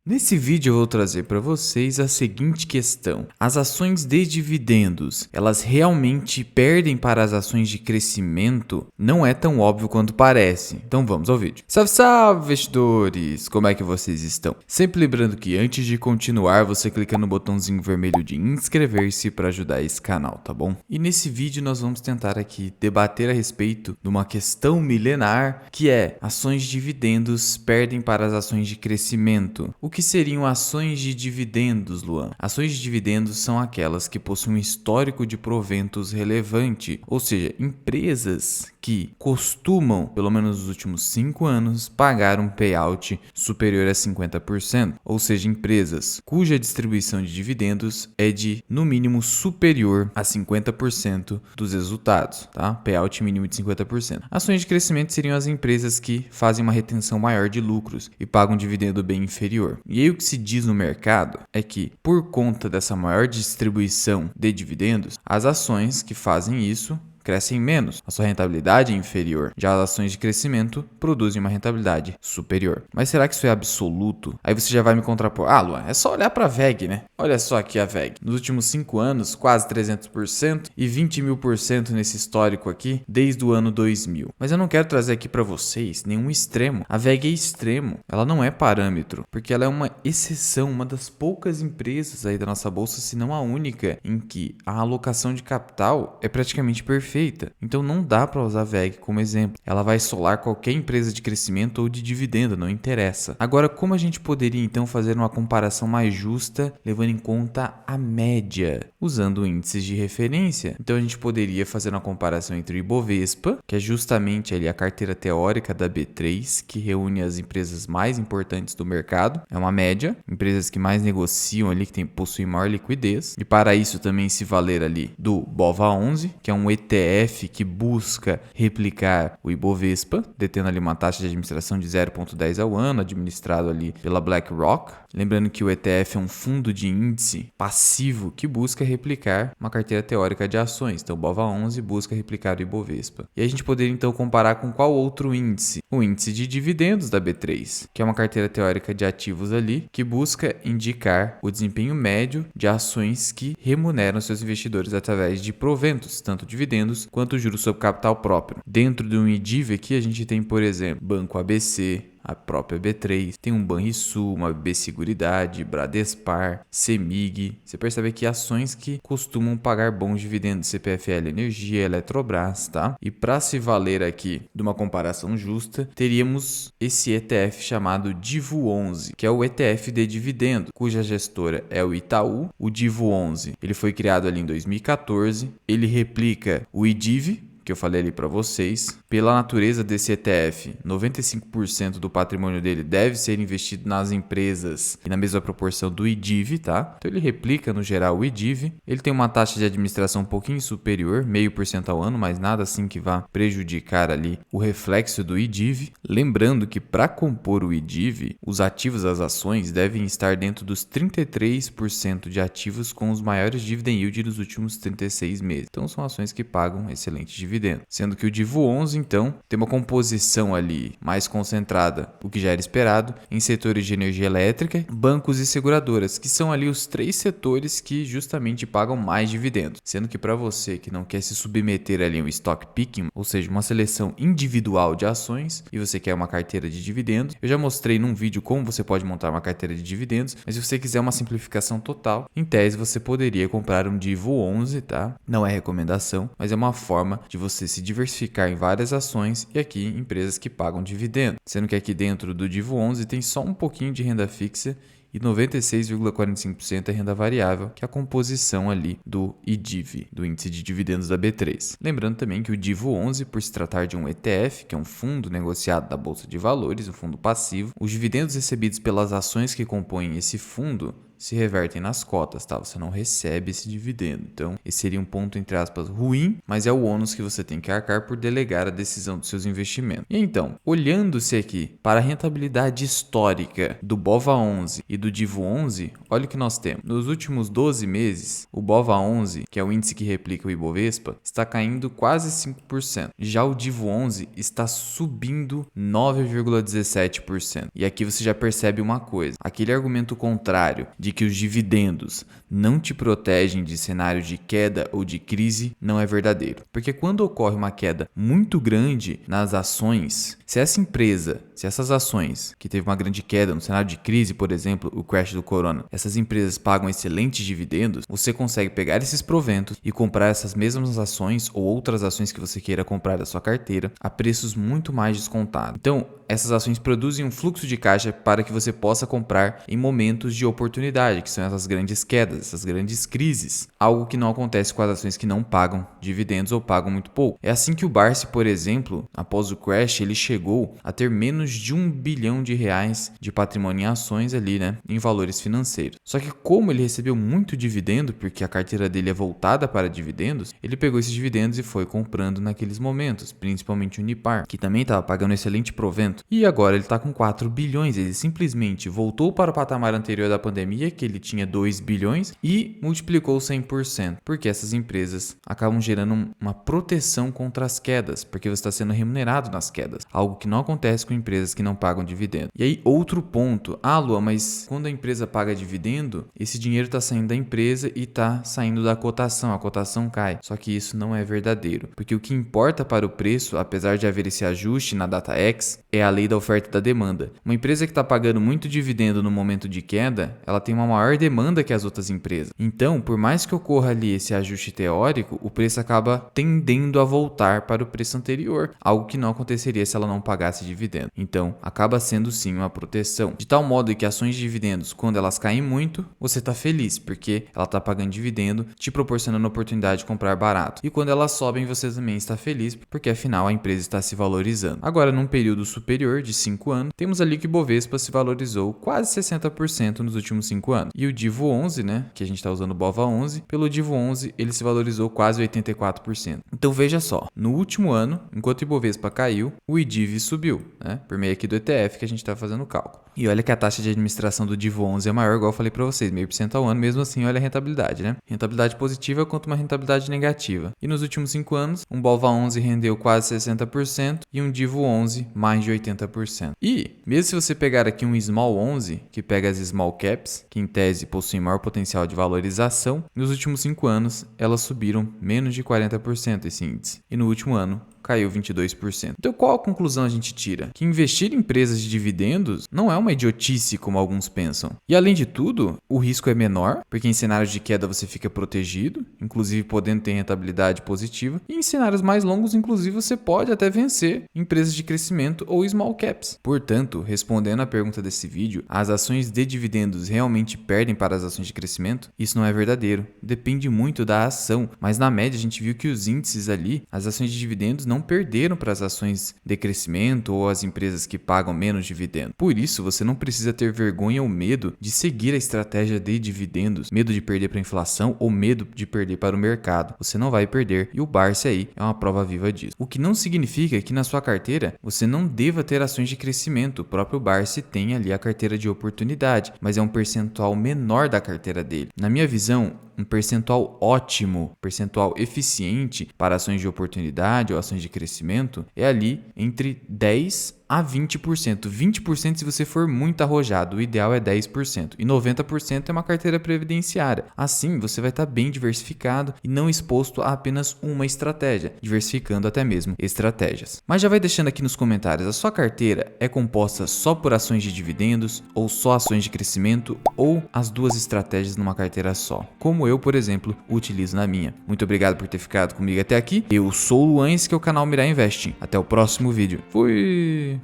Nesse vídeo eu vou trazer para vocês a seguinte questão: as ações de dividendos, elas realmente perdem para as ações de crescimento? Não é tão óbvio quanto parece. Então vamos ao vídeo. Salve, salve, investidores! Como é que vocês estão? Sempre lembrando que antes de continuar, você clica no botãozinho vermelho de inscrever-se para ajudar esse canal, tá bom? E nesse vídeo nós vamos tentar aqui debater a respeito de uma questão milenar, que é: ações de dividendos perdem para as ações de crescimento. O que seriam ações de dividendos, Luan? Ações de dividendos são aquelas que possuem um histórico de proventos relevante, ou seja, empresas que costumam, pelo menos nos últimos 5 anos, pagar um payout superior a 50%, ou seja, empresas cuja distribuição de dividendos é de, no mínimo, superior a 50% dos resultados, tá? Payout mínimo de 50%. Ações de crescimento seriam as empresas que fazem uma retenção maior de lucros e pagam um dividendo bem inferior. E aí o que se diz no mercado é que, por conta dessa maior distribuição de dividendos, as ações que fazem isso crescem menos, a sua rentabilidade é inferior. Já as ações de crescimento produzem uma rentabilidade superior. Mas será que isso é absoluto? Aí você já vai me contrapor: ah, Luan, é só olhar para a VEG, né? Olha só aqui a VEG. Nos últimos 5 anos, quase 300% e 20.000% nesse histórico aqui, desde o ano 2000. Mas eu não quero trazer aqui para vocês nenhum extremo. A VEG é extremo, ela não é parâmetro, porque ela é uma exceção, uma das poucas empresas aí da nossa bolsa, se não a única, em que a alocação de capital é praticamente perfeita. Então não dá para usar a VEG como exemplo. Ela vai solar qualquer empresa de crescimento ou de dividendo, não interessa. Agora, como a gente poderia então fazer uma comparação mais justa, levando em conta a média, usando índices de referência? Então a gente poderia fazer uma comparação entre o Ibovespa, que é justamente ali a carteira teórica da B3, que reúne as empresas mais importantes do mercado. É uma média, empresas que mais negociam ali, que possuem maior liquidez. E para isso também se valer ali do BOVA11, que é um ETF que busca replicar o Ibovespa, detendo ali uma taxa de administração de 0,10 ao ano, administrado ali pela BlackRock. Lembrando que o ETF é um fundo de índice passivo que busca replicar uma carteira teórica de ações. Então o BOVA11 busca replicar o Ibovespa. E a gente poderia então comparar com qual outro índice? O índice de dividendos da B3, que é uma carteira teórica de ativos ali, que busca indicar o desempenho médio de ações que remuneram seus investidores através de proventos, tanto dividendos quanto juros sobre capital próprio. Dentro de um IDIV aqui a gente tem, por exemplo, Banco ABC, a própria B3, tem um Banrisul, uma BB Seguridade, Bradespar, Semig. Você percebe aqui ações que costumam pagar bons dividendos: CPFL Energia, Eletrobras, tá? E para se valer aqui de uma comparação justa, teríamos esse ETF chamado DIVO11, que é o ETF de dividendo, cuja gestora é o Itaú. O DIVO11, ele foi criado ali em 2014, ele replica o IDIV, que eu falei ali para vocês. Pela natureza desse ETF, 95% do patrimônio dele deve ser investido nas empresas e na mesma proporção do IDIV, tá? Então ele replica no geral o IDIV. Ele tem uma taxa de administração um pouquinho superior, 0,5% ao ano, mas nada assim que vá prejudicar ali o reflexo do IDIV. Lembrando que para compor o IDIV, os ativos das ações devem estar dentro dos 33% de ativos com os maiores dividend yield dos últimos 36 meses. Então são ações que pagam excelente dividendo. Sendo que o DIVO11, então, tem uma composição ali mais concentrada, o que já era esperado, em setores de energia elétrica, bancos e seguradoras, que são ali os 3 setores que justamente pagam mais dividendos. Sendo que para você que não quer se submeter ali a um stock picking, ou seja, uma seleção individual de ações, e você quer uma carteira de dividendos, eu já mostrei num vídeo como você pode montar uma carteira de dividendos, mas se você quiser uma simplificação total, em tese você poderia comprar um DIVO11, tá? Não é recomendação, mas é uma forma de você se diversificar em várias ações e aqui empresas que pagam dividendo. Sendo que aqui dentro do DIVO11 tem só um pouquinho de renda fixa e 96,45% é renda variável, que é a composição ali do IDIV, do índice de dividendos da B3. Lembrando também que o DIVO11, por se tratar de um ETF, que é um fundo negociado da Bolsa de Valores, um fundo passivo, os dividendos recebidos pelas ações que compõem esse fundo se revertem nas cotas, tá? Você não recebe esse dividendo. Então, esse seria um ponto, entre aspas, ruim, mas é o ônus que você tem que arcar por delegar a decisão dos seus investimentos. E então, olhando-se aqui para a rentabilidade histórica do BOVA11 e do DIVO11, olha o que nós temos. Nos últimos 12 meses, o BOVA11, que é o índice que replica o Ibovespa, está caindo quase 5%. Já o DIVO11 está subindo 9,17%. E aqui você já percebe uma coisa. Aquele argumento contrário de que os dividendos não te protegem de cenários de queda ou de crise não é verdadeiro. Porque quando ocorre uma queda muito grande nas ações, se essas ações que teve uma grande queda no cenário de crise, por exemplo, o crash do corona, essas empresas pagam excelentes dividendos, você consegue pegar esses proventos e comprar essas mesmas ações ou outras ações que você queira comprar da sua carteira a preços muito mais descontados. Então, essas ações produzem um fluxo de caixa para que você possa comprar em momentos de oportunidade, que são essas grandes quedas, essas grandes crises. Algo que não acontece com as ações que não pagam dividendos ou pagam muito pouco. É assim que o Barsi, por exemplo, após o crash, ele chegou a ter menos de R$1 bilhão de patrimônio em ações ali, né, em valores financeiros. Só que como ele recebeu muito dividendo, porque a carteira dele é voltada para dividendos, ele pegou esses dividendos e foi comprando naqueles momentos, principalmente o Unipar, que também estava pagando excelente provento. E agora ele está com 4 bilhões, ele simplesmente voltou para o patamar anterior da pandemia, que ele tinha 2 bilhões, e multiplicou 100%, porque essas empresas acabam gerando uma proteção contra as quedas, porque você está sendo remunerado nas quedas, algo que não acontece com empresas que não pagam dividendo. E aí, outro ponto, Lua, mas quando a empresa paga dividendo, esse dinheiro está saindo da empresa e está saindo da cotação, a cotação cai. Só que isso não é verdadeiro, porque o que importa para o preço, apesar de haver esse ajuste na data X, é a lei da oferta e da demanda. Uma empresa que está pagando muito dividendo no momento de queda, ela tem uma maior demanda que as outras empresas. Então, por mais que ocorra ali esse ajuste teórico, o preço acaba tendendo a voltar para o preço anterior, algo que não aconteceria se ela não pagasse dividendo. Então, acaba sendo sim uma proteção. De tal modo que ações de dividendos, quando elas caem muito, você está feliz, porque ela está pagando dividendo, te proporcionando a oportunidade de comprar barato. E quando elas sobem, você também está feliz, porque afinal a empresa está se valorizando. Agora, num período superior de 5 anos, temos ali que o Bovespa se valorizou quase 60% nos últimos 5 anos. E o DIVO11, né, que a gente está usando o BOVA11, pelo DIVO11 ele se valorizou quase 84%. Então veja só, no último ano, enquanto o Ibovespa caiu, o IDIV subiu, né, por meio aqui do ETF que a gente está fazendo o cálculo. E olha que a taxa de administração do DIVO11 é maior, igual eu falei para vocês, 0,5% ao ano, mesmo assim olha a rentabilidade, né? Rentabilidade positiva contra uma rentabilidade negativa. E nos últimos 5 anos, um BOVA11 rendeu quase 60% e um DIVO11 mais de 80%. E, mesmo se você pegar aqui um Small 11, que pega as Small Caps, que em tese possuem maior potencial de valorização, nos últimos 5 anos elas subiram menos de 40% esse índice. E no último ano, caiu 22%. Então qual a conclusão a gente tira? Que investir em empresas de dividendos não é uma idiotice como alguns pensam. E além de tudo, o risco é menor, porque em cenários de queda você fica protegido, inclusive podendo ter rentabilidade positiva, e em cenários mais longos, inclusive, você pode até vencer empresas de crescimento ou small caps. Portanto, respondendo à pergunta desse vídeo, as ações de dividendos realmente perdem para as ações de crescimento? Isso não é verdadeiro. Depende muito da ação, mas na média a gente viu que os índices ali, as ações de dividendos não perderam para as ações de crescimento ou as empresas que pagam menos dividendo. Por isso, você não precisa ter vergonha ou medo de seguir a estratégia de dividendos, medo de perder para a inflação ou medo de perder para o mercado. Você não vai perder e o Barsi aí é uma prova viva disso. O que não significa que na sua carteira você não deva ter ações de crescimento. O próprio Barsi tem ali a carteira de oportunidade, mas é um percentual menor da carteira dele. Na minha visão, um percentual ótimo, percentual eficiente para ações de oportunidade ou ações de crescimento é ali entre 10 a 20%. 20% se você for muito arrojado, o ideal é 10%. E 90% é uma carteira previdenciária. Assim, você vai estar bem diversificado e não exposto a apenas uma estratégia, diversificando até mesmo estratégias. Mas já vai deixando aqui nos comentários, a sua carteira é composta só por ações de dividendos, ou só ações de crescimento, ou as duas estratégias numa carteira só? Como eu, por exemplo, utilizo na minha. Muito obrigado por ter ficado comigo até aqui. Eu sou o Luan, esse que é o canal Mirai Investing. Até o próximo vídeo. Fui!